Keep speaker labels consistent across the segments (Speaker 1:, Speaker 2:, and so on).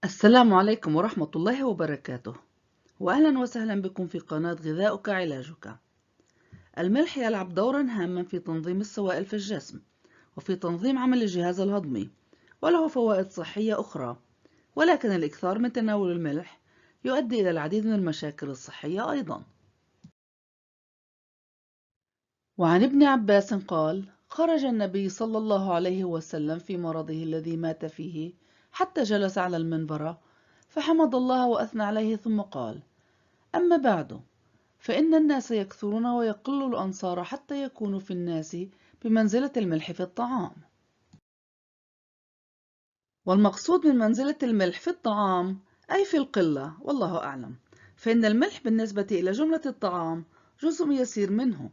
Speaker 1: السلام عليكم ورحمة الله وبركاته، وأهلا وسهلا بكم في قناة غذاؤك علاجك. الملح يلعب دورا هاما في تنظيم السوائل في الجسم وفي تنظيم عمل الجهاز الهضمي، وله فوائد صحية أخرى، ولكن الإكثار من تناول الملح يؤدي إلى العديد من المشاكل الصحية أيضا. وعن ابن عباس قال: خرج النبي صلى الله عليه وسلم في مرضه الذي مات فيه حتى جلس على المنبر فحمد الله وأثنى عليه ثم قال: أما بعد، فإن الناس يكثرون ويقل الأنصار حتى يكونوا في الناس بمنزلة الملح في الطعام. والمقصود من منزلة الملح في الطعام أي في القلة، والله أعلم، فإن الملح بالنسبة إلى جملة الطعام جزء يسير منه،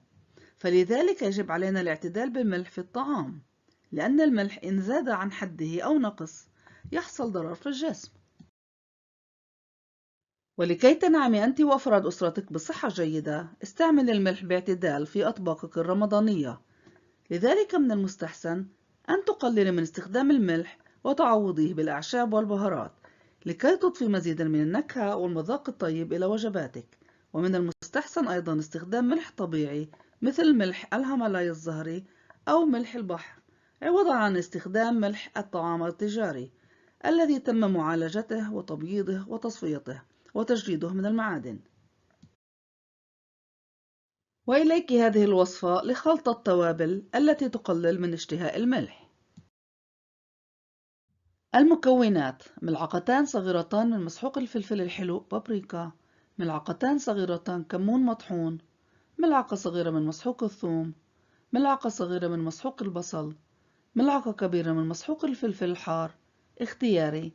Speaker 1: فلذلك يجب علينا الاعتدال بالملح في الطعام، لأن الملح إن زاد عن حده أو نقص يحصل ضرر في الجسم. ولكي تنعمي أنت وأفراد أسرتك بصحة جيدة، استعمل الملح باعتدال في أطباقك الرمضانية. لذلك من المستحسن أن تقلل من استخدام الملح وتعوضيه بالأعشاب والبهارات لكي تضفي مزيدا من النكهة والمذاق الطيب إلى وجباتك. ومن المستحسن أيضا استخدام ملح طبيعي مثل ملح الهيمالايا الزهري أو ملح البحر، عوضا عن استخدام ملح الطعام التجاري الذي تم معالجته وتبييضه وتصفيته وتجريده من المعادن. وإليك هذه الوصفة لخلط التوابل التي تقلل من اشتهاء الملح. المكونات: ملعقتان صغيرتان من مسحوق الفلفل الحلو بابريكا، ملعقتان صغيرتان كمون مطحون، ملعقة صغيرة من مسحوق الثوم، ملعقة صغيرة من مسحوق البصل، ملعقة كبيرة من مسحوق الفلفل الحار اختياري،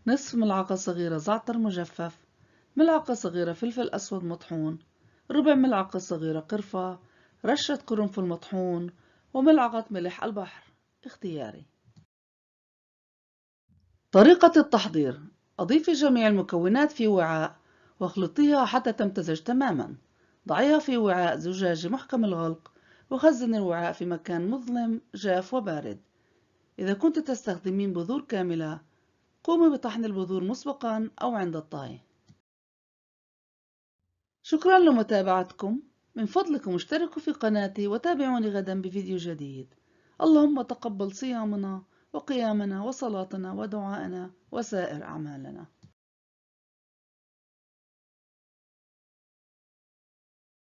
Speaker 1: نصف ملعقة صغيرة زعتر مجفف، ملعقة صغيرة فلفل أسود مطحون، ربع ملعقة صغيرة قرفة، رشة قرنفل مطحون، وملعقة ملح البحر اختياري. طريقة التحضير: أضيفي جميع المكونات في وعاء واخلطيها حتى تمتزج تماما. ضعيها في وعاء زجاجي محكم الغلق وخزن الوعاء في مكان مظلم جاف وبارد. إذا كنت تستخدمين بذور كاملة، قومي بطحن البذور مسبقا أو عند الطهي. شكرا لمتابعتكم. من فضلكم اشتركوا في قناتي وتابعوني غدا بفيديو جديد. اللهم تقبل صيامنا وقيامنا وصلاتنا ودعاءنا وسائر أعمالنا.